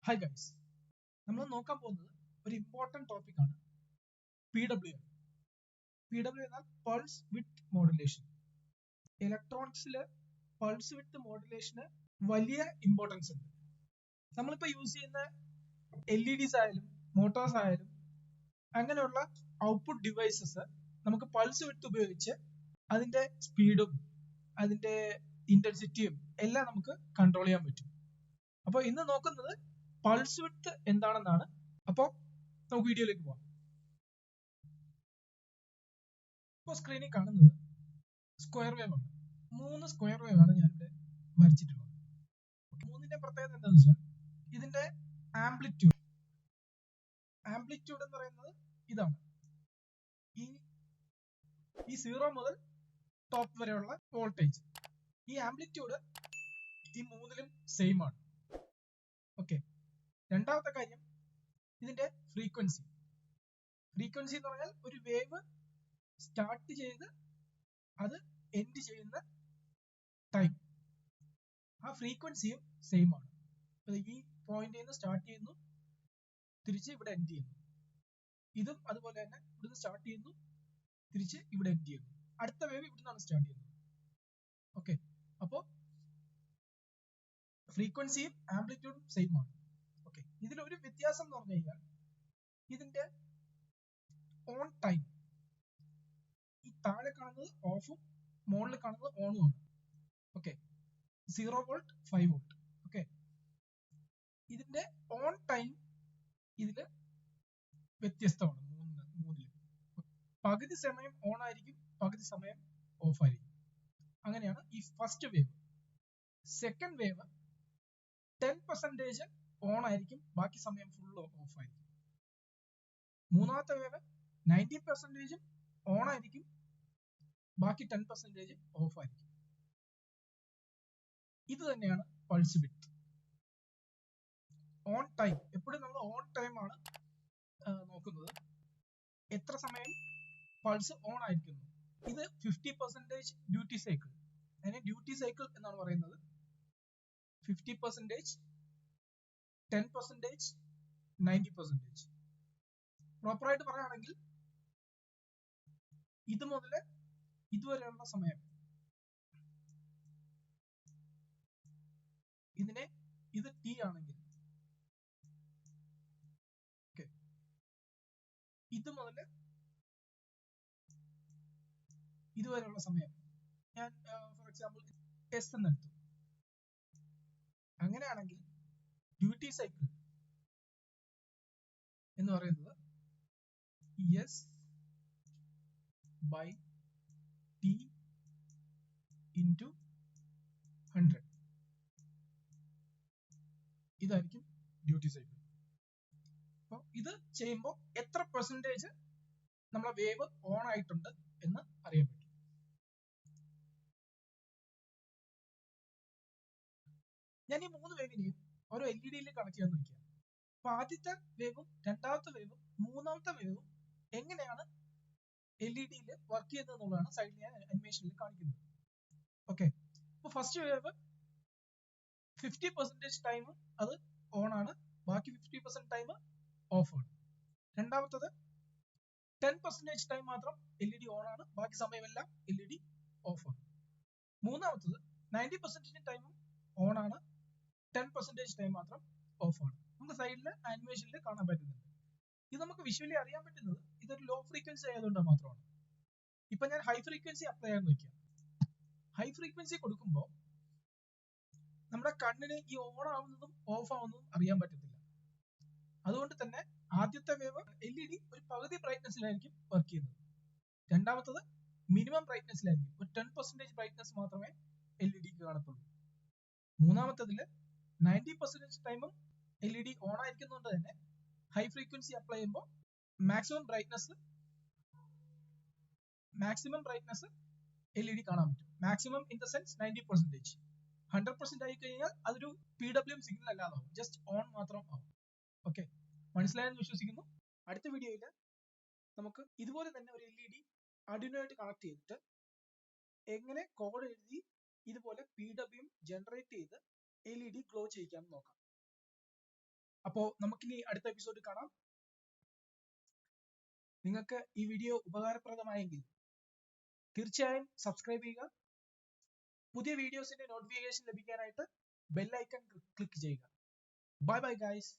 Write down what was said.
Hi guys, നമ്മൾ നോക്കാൻ പോകുന്നത് ഒരു ഇമ്പോർട്ടന്റ് ടോപ്പിക് ആണ് PWM. PWM എന്നാൽ പൾസ് വിത്ത് മോഡുലേഷൻ. ഇലക്ട്രോണിക്സില് പൾസ് വിത്ത് മോഡുലേഷന് വലിയ ഇമ്പോർട്ടൻസ് ഉണ്ട്. നമ്മളിപ്പോൾ യൂസ് ചെയ്യുന്ന LEDs ആയാലും മോട്ടോഴ്സ് ആയാലും അങ്ങനെയുള്ള ഔട്ട്പുട്ട് ഡിവൈസസ് നമുക്ക് പൾസ് വിത്ത് ഉപയോഗിച്ച് അതിന്റെ സ്പീഡും അതിന്റെ ഇന്റൻസിറ്റിയും എല്ലാം നമുക്ക് കൺട്രോൾ ചെയ്യാൻ പറ്റും. അപ്പോൾ ഇന്ന് നോക്കുന്നത് പൾസ് വിഡ്ത്ത് എന്താണെന്നാണ്. അപ്പോൾ നമുക്ക് വീഡിയോയിലേക്ക് പോകാം. ഇപ്പോൾ സ്ക്രീനിൽ കാണുന്നത് സ്ക്വയർ വേവ് ആണ്. 3 സ്ക്വയർ വേവ് ആണ് ഞാനിവിടെ വരച്ചിട്ടുള്ളത്. മൂന്നിന്റെ പ്രത്യേകത എന്താണെന്ന് വെച്ചാൽ ഇതിന്റെ ആംപ്ലിറ്റ്യൂഡ് എന്ന് പറയുന്നത് ഇതാണ്. ഈ 0 മുതൽ ടോപ്പ് വരെയുള്ള വോൾട്ടേജ്. ഈ ആംപ്ലിറ്റ്യൂഡ് ഈ മൂന്നിലും സെയിം ആണ്. ഓക്കെ, രണ്ടാമത്തെ കാര്യം ഇതിന്റെ ഫ്രീക്വൻസി എന്ന് പറഞ്ഞാൽ ഒരു വേവ് സ്റ്റാർട്ട് ചെയ്ത് അത് എൻഡ് ചെയ്യുന്ന ടൈം, ആ ഫ്രീക്വൻസിയും സെയിം ആണ്. ഈ പോയിന്റിൽ നിന്ന് സ്റ്റാർട്ട് ചെയ്യുന്നു, തിരിച്ച് ഇവിടെ എൻഡ് ചെയ്യുന്നു. ഇതും അതുപോലെ തന്നെ ഇവിടുന്ന് സ്റ്റാർട്ട് ചെയ്യുന്നു, തിരിച്ച് ഇവിടെ എൻഡ് ചെയ്യുന്നു. അടുത്ത വേവ് ഇവിടുന്നാണ് സ്റ്റാർട്ട് ചെയ്യുന്നത്. ഓക്കെ, അപ്പോൾ ഫ്രീക്വൻസിയും ആംപ്ലിറ്റ്യൂഡും സെയിം ആണ്. ഓക്കെ, ഇതിലൊരു വ്യത്യാസം എന്ന് പറഞ്ഞു കഴിഞ്ഞാൽ ഇതിന്റെ ഓൺ ടൈം, ഈ താഴെ കാണുന്നത് ഓഫും മുകളിൽ കാണുന്നത് ഓണും ആണ്. Okay, 0 volt 5 volt. ഓക്കെ, ഇതിന്റെ ഓൺ ടൈം ഇതില് വ്യത്യസ്തമാണ്. മൂന്നിലും പകുതി സമയം ഓൺ ആയിരിക്കും, പകുതി സമയം ഓഫ് ആയിരിക്കും. അങ്ങനെയാണ് ഈ first wave. Second wave 10% on ആയിരിക്കും, ബാക്കി സമയം ഫുൾ ഓഫ് ആയിരിക്കും. മൂന്നാമത്തെ വേവ് 90% ഓൺ ആയിരിക്കും, ബാക്കി 10% ഓഫ് ആയിരിക്കും. ഇത് തന്നെയാണ് പൾസ് വിഡ്ത്ത്. ഓൺ ടൈം എപ്പോഴും നമ്മൾ ഓൺ ടൈം ആണ് നോക്കുന്നത്. എത്ര സമയം പൾസ് ഓൺ ആയിരിക്കുന്നു. ഇത് 50% ഡ്യൂട്ടി സൈക്കിൾ. അതിനെ ഡ്യൂട്ടി സൈക്കിൾ എന്നാണ് പറയുന്നത്. 50%, 10%, 90%. പ്രോപ്പറായിട്ട് പറയുകയാണെങ്കിൽ ഇത് മുതൽ ഇതുവരെയുള്ള സമയം, ഇത് T ആണെങ്കിൽ, ഇത് മുതൽ ഇതുവരെയുള്ള സമയം ഞാൻ ഫോർ എക്സാമ്പിൾ S എന്നെടുത്തു. അങ്ങനെയാണെങ്കിൽ ഡ്യൂട്ടി സൈക്കിൾ എന്ന് പറയുന്നത് S by T into 100. ഇതായിരിക്കും ഡ്യൂട്ടി സൈക്കിൾ. അപ്പോൾ ഇത് ചെയ്യുമ്പോൾ എത്ര പെർസെൻറ്റേജ് നമ്മളെ വേവ് ഓൺ ആയിട്ടുണ്ട് എന്ന് അറിയാൻ പറ്റും. ഞാൻ ഈ 3 വേവിനെയും ഓരോ LED കണക്ട് ചെയ്യാൻ നോക്കിയാൽ, അപ്പൊ ആദ്യത്തെ വേവും രണ്ടാമത്തെ വേവും മൂന്നാമത്തെ വേവും എങ്ങനെയാണ് LED വർക്ക് ചെയ്യുന്നത് എന്നുള്ളതാണ് സൈഡിൽ ഞാൻ അനിമേഷനിൽ കാണിക്കുന്നത്. ഓക്കെ, അപ്പൊ ഫസ്റ്റ് വേവ് 50% ടൈം അത് ഓൺ ആണ്, ബാക്കി 50% ടൈം ഓഫ് ആണ്. രണ്ടാമത്തത് 10% ടൈം മാത്രം LED ഓൺ ആണ്, ബാക്കി സമയമെല്ലാം LED ഓഫ് ആണ്. മൂന്നാമത്തത് 90% ടൈമും ഓൺ ആണ്, 10% ടൈം മാത്രം ഓഫ് ആണ്. നമുക്ക് സൈഡിൽ ആനിമേഷനിൽ കാണാൻ പറ്റുന്നുണ്ട്. ഇത് നമുക്ക് വിഷ്വലി അറിയാൻ പറ്റുന്നത് ഇതൊരു ലോ ഫ്രീക്വൻസി ആയതുകൊണ്ട് മാത്രമാണ്. ഇപ്പൊ ഞാൻ ഹൈ ഫ്രീക്വൻസി അപ്ലൈ ചെയ്യാൻ നോക്കിയാൽ, ഹൈ ഫ്രീക്വൻസി കൊടുക്കുമ്പോൾ നമ്മുടെ കണ്ണിന് ഈ ഓൺ ആവുന്നതും ഓഫ് ആവുന്നതും അറിയാൻ പറ്റത്തില്ല. അതുകൊണ്ട് തന്നെ ആദ്യത്തെ വേവ് LED ഒരു പകുതി ബ്രൈറ്റ്നസിലായിരിക്കും വർക്ക് ചെയ്യുന്നത്. രണ്ടാമത്തത് മിനിമം ബ്രൈറ്റ്നസിലായിരിക്കും, ഒരു 10% ബ്രൈറ്റ്നസ് മാത്രമേ LED കാണത്തുള്ളൂ. മൂന്നാമത്തതില് 90% ടൈമും LED ഓൺ ആയിരിക്കുന്നതുകൊണ്ട് തന്നെ ഹൈ ഫ്രീക്വൻസി അപ്ലൈ ചെയ്യുമ്പോൾ മാക്സിമം ബ്രൈറ്റ്നസ് LED കാണാൻ പറ്റും. Maximum in the sense 90%. 100% ആയി കഴിഞ്ഞാൽ അതൊരു PWM സിഗ്നൽ അല്ലാതാവും, ജസ്റ്റ് ഓൺ മാത്രം ആവും. ഓക്കെ, മനസ്സിലായെന്ന് വിശ്വസിക്കുന്നു. അടുത്ത വീഡിയോയിൽ നമുക്ക് ഇതുപോലെ തന്നെ ഒരു LED Arduino ആയിട്ട് കണക്ട് ചെയ്തിട്ട് എങ്ങനെ കോഡ് എഴുതി ഇതുപോലെ PWM ജനറേറ്റ് ചെയ്ത് LED ഗ്ലോ ചെയ്യിക്കാൻ നോക്കാം. അപ്പോൾ നമുക്കിനി അടുത്ത എപ്പിസോഡിൽ കാണാം. നിങ്ങൾക്ക് ഈ വീഡിയോ ഉപകാരപ്രദമായെങ്കിൽ തീർച്ചയായും സബ്സ്ക്രൈബ് ചെയ്യുക. പുതിയ വീഡിയോസിന്റെ നോട്ടിഫിക്കേഷൻ ലഭിക്കാനായിട്ട് ബെൽ ഐക്കൺ ക്ലിക്ക് ചെയ്യുക. Bye bye guys.